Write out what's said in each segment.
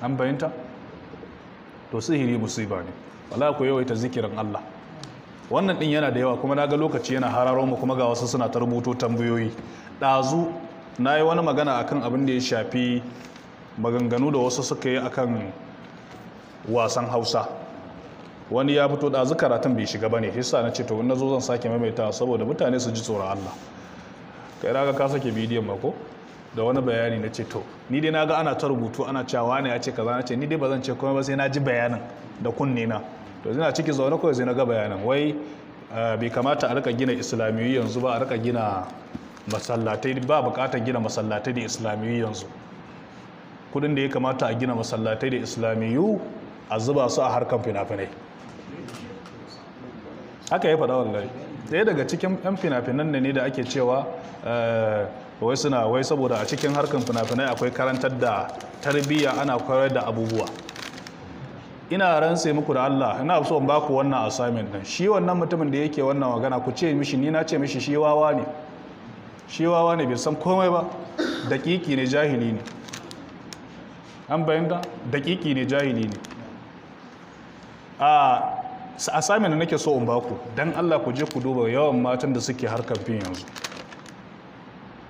an bayanta to sihiri musiba ne wala ku yawaita zikirin Allah wannan din yana da yawa kuma naga lokaci yana hararo mu kuma ga wasu suna ta rubuto tambayoyi dazu nayi wani magana akan abin da ya shafi maganganu da wasu suka yi akan wasan Hausa wani ya fito dazu karatun bai shiga bane yasa na ce to in nazo zan sake maimaita saboda mutane su ji tsoron Allah kai naga ka sake bidiyon mako da wani bayani na ce to ni dai naga ana ta rubutu ana cewa ne ya ce kaza na ce ni dai bazan ce kuma ba sai na ji bayanin da kunne na to ina ciki zaune kawai sai na ga bayanin wai bai kamata a rika gina islamiyu yanzu ba a rika gina masallatai ba bukatar gina masallatai da islamiyu yanzu kudin da ya kamata a gina masallatai da islamiyu a zuba su a harkar fina-finai haka ya faɗa wallahi ɗaya daga cikin 'yan fina-finan ne da ake cewa wai saboda a cikin harkar fina-finai akwai karantar da tarbiyya ana koyar da abubuwa ina rantse muku da Allah ina so in baku wannan assignment din shi wannan mutumin da yake wannan magana ku ce mishi ni na ce mishi shi wawa ne bai san komai ba dakiki ne jahili ne an bayyana dakiki ne jahili ne a assignment da nake so in baku dan Allah ku je ku duba yawan matan da suke harkar fim yanzu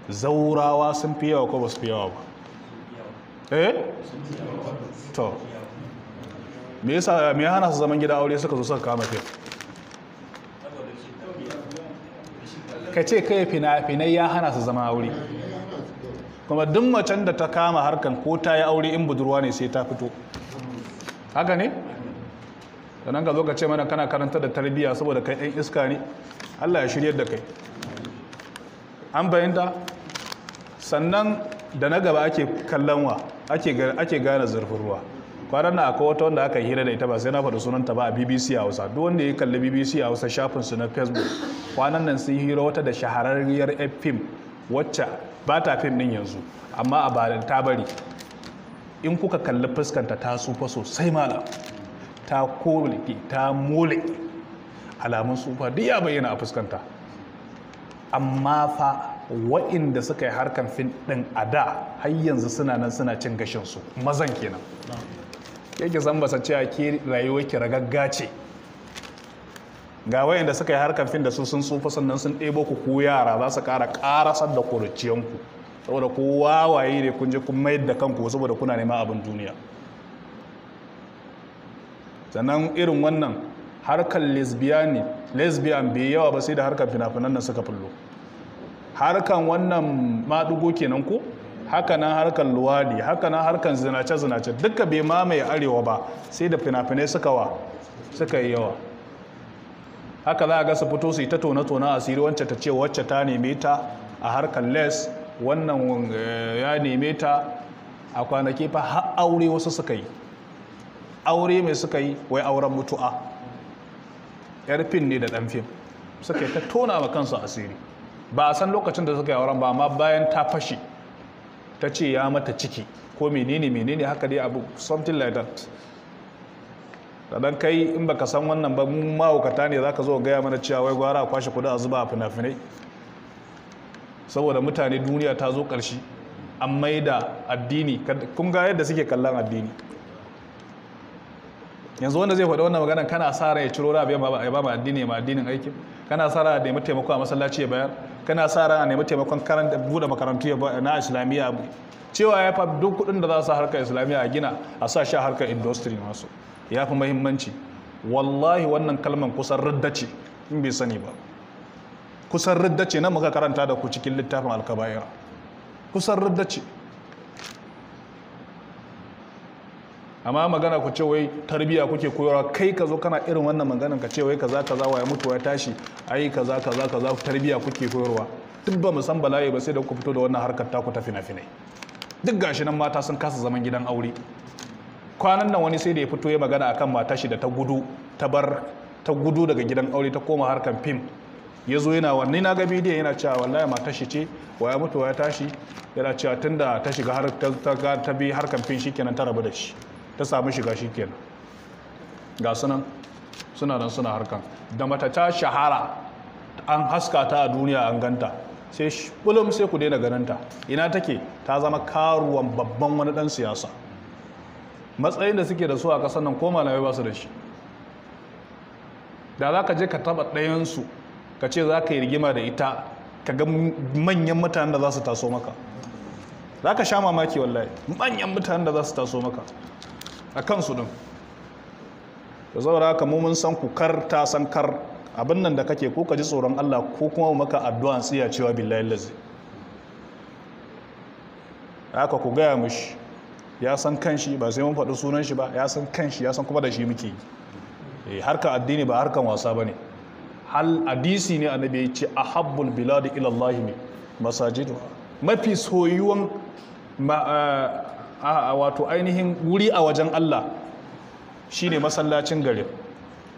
zaurawa sun fi yawa ko ba su fi yawa ba to me yasa me ya hana su zaman gida aure suka zo suka kama fim ka ce kai fina-finai ya hana su zama aure kuma duk macen da ta kama harkan ko ta yi aure in budurwa ne sai ta fito haka ne sannan ka zo ka ce mana kana karanta da tarbiyya saboda kai ɗan iska ne Allah ya shiryar da kai an bayanta sannan da na gaba ake kallon wa ake gane zurfin ruwa kwanan na akwai wata wanda aka hira da ita ba sai na faɗi sunanta ba a BBC Hausa duk wanda ya kalli BBC Hausa shafinsu na Facebook kwanan nan sun hira wata da shahararriyar fim wacce ba ta fim ɗin yanzu amma a bayan ta bari in kuka kalli fuskanta ta sufa sosai mala ta kole ta mole alamun sufa duk ya bayyana a fuskanta amma fa wa'inda suka yi harkan fim ɗin a da har yanzu suna nan suna cin gashinsu mazan kenan yake san basa cewa ke rayuwar ki ragagga ce ga wayanda suka yi harkar fin da su sun tsufa sannan sun ɗebo ku yara za su ƙara ƙarasar da ƙuruciyanku saboda ku wawaye ne kun je kun mayar da kanku saboda kuna neman abin duniya sannan irin wannan harkar lesbian bai yawa ba sai da harkar fina-finan nan suka fullo harkar wannan maɗugo kenan ko haka nan harkar luwadi haka nan harkar zinace-zinace duka bai mamaye arewa ba sai da fina-finai suka yi yawa haka za a ga su fito su yi ta tona-tona asiri wacce ta ce wacce ta neme ta a harkar les wannan ya neme ta a kwanaki fa har aure wasu suka yi aure mai suka yi wai auren mutu'a yar fin ne da ɗan fim suka yi ta tona ma kansu asiri ba a san lokacin da suka yi auren ba amma bayan ta fashe ta ce ya mata ciki ko menene haka dai abu something like that dan kai in baka san wannan ba mun mahaukata ne zaka zo gaya mana cewa wai gwara a kwashe kudi a zuba a fina-finai saboda mutane duniya ta zo ƙarshe an maida addini kun ga yadda suke kallon addini yanzu wanda zai faɗi wannan magana kana sa ran ya ciro rabi ya ba ma addini ma addinin aikin kana sa ran a nemi taimako a masallaci ya bayar kana sa ran a nemi taimakon buɗe makarantu na islamiyya cewa ya fa duk kuɗin da za su harkar islamiyya a gina a sa shi a harkar industry masu ya fi mahimmanci wallahi wannan kalman kusan ridda ce in bai sani ba kusan ridda ce nan muka karanta da ku cikin littafin alkabaira kusan ridda ce amma magana ku ce wai tarbiya kuke koyarwa kai ka zo kana irin wannan maganan ka ce wai kaza wa ya mutu ya tashi ai kaza tarbiya kuke koyarwa duk ba mu san bala'i ba sai da ku fito da wannan harkar taku ta fina-finai duk gashi nan mata sun kasa zaman gidan aure kwanan nan wani sai da ya fito ya magana akan mata shi da ta gudu daga gidan aure ta koma harkar fim ya zo yana wannan na ga bidiyon yana cewa wallahi mata shi ce wa ya mutu ya tashi yana cewa tunda ta shiga har ta bi harkar fim shikenan ta rabu da shi ta samu shiga shikenan ga sunan suna nan suna harkan da mata ta shahara an haska ta a duniya an ganta sai bulum sai ku daina ganinta ina take ta zama karuwan babban wani dan siyasa matsayin da suke da su a ƙasar nan ko malamai ba su da shi. Da za ka je ka taɓa ɗayansu ka ce za ka yi rigima da ita ka ga manyan mutanen da za su taso maka, za ka sha mamaki wallahi, manyan mutanen da za su taso maka a kansu ɗin. da saboda haka mun san ku kar ta san kar abin nan da kake ko ka ji tsoron Allah ko kuma maka addu'an tsiya cewa billahi lazi. Haka ku gaya mishi ya san kanshi, ba sai mun faɗi sunan shi ba, ya san kanshi, ya san kuma da shi muke yi. Harka addini ba harkan wasa bane. Hal hadisi ne annabi ya ce ahabbul biladi ila Allah masajidu, mafi soyuwan wato ainihin wuri a wajen Allah shine masallacin gari.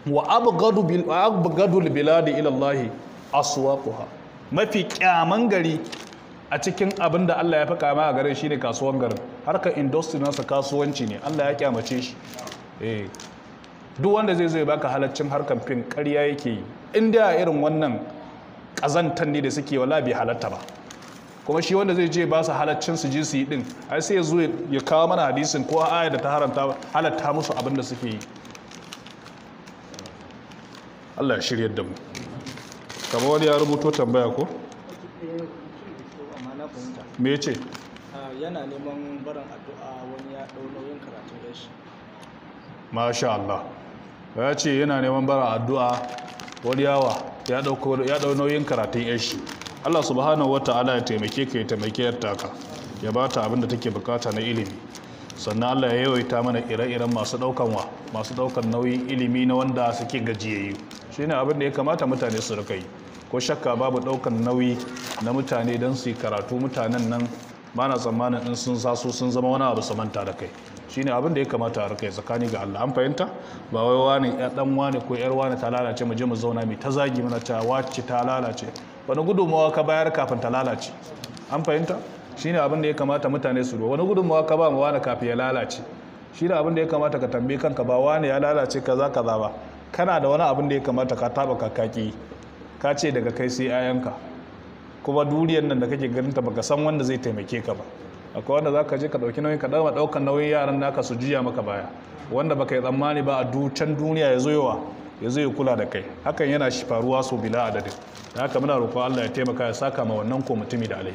wa abgadul biladi ila Allah aswaquha, mafi kyaman gari a cikin abin da Allah ya fi kama a garin shine kasuwan garin. Harkar industry nasa kasuwanci ne, Allah ya kyamace shi. Duk wanda zai zo ya baka halaccin harkar fin ƙarya yake yi. Inda irin wannan ƙazantar ne da suke wala bai halatta ba. Kuma shi wanda zai je ba su halaccin su je su yi din, ai sai ya zo ya kawo mana hadisin ko aya da ta halatta musu abin da suke yi. Allah ya shiryar da mu. Kamar wani ya rubuto tambaya ko? Me ce? Yana neman barin addu'a, wani ya ɗau nauyin karatun yashi. Masha Allah. Ya ce yana neman barin addu'a, wani ya ɗau nauyin karatun yashi. Allah subhanahu wata'ala ya taimake ka, ya taimake yarta ka, ya ba ta abin da take bukata na ilimi. Sannan Allah ya yawaita mana ire-iren masu ɗaukan nauyin ilimi na wanda suke gajiyayyu. Shi ne abin da ya kamata mutane su rika yi. Ko shakka babu ɗaukan nauyi na mutane don su yi karatu, mutanen nan ba na tsammanin in sun saso sun zama wani abu su manta da kai. Shi ne abin da ya kamata a rika yi tsakani ga Allah. An fahimta? Ba wai wani ɗan wani ko ‘yar wani ta lalace mu je mu zauna mai ta zagi mana ta wacce ta lalace. Wani gudunmawa ka bayar kafin ta lalace. An fahimta? Shi ne abin da ya kamata mutane su wani gudunmawa ka ba mu wani kafin ya lalace. Shi ne abin da ya kamata ka tambaye kanka, ba wani ya lalace kaza ba. Kana da wani abin da ya kamata ka taɓa kakaki. Ka ce daga kai sai ayanka, kuma duniyar nan da kake ganin ta baka san wanda zai taimake ka ba. Akwai wanda za ka je ka ɗauki nauyin, ka ɗaukan nauyin yaran naka su juya maka baya, wanda baka yi tsammani ba a can duniya ya zo ya kula da kai. Hakan yana faruwa sau bila adadin. Da haka muna roƙon Allah ya taimaka ya saka ma wannan ko mutumi da alheri.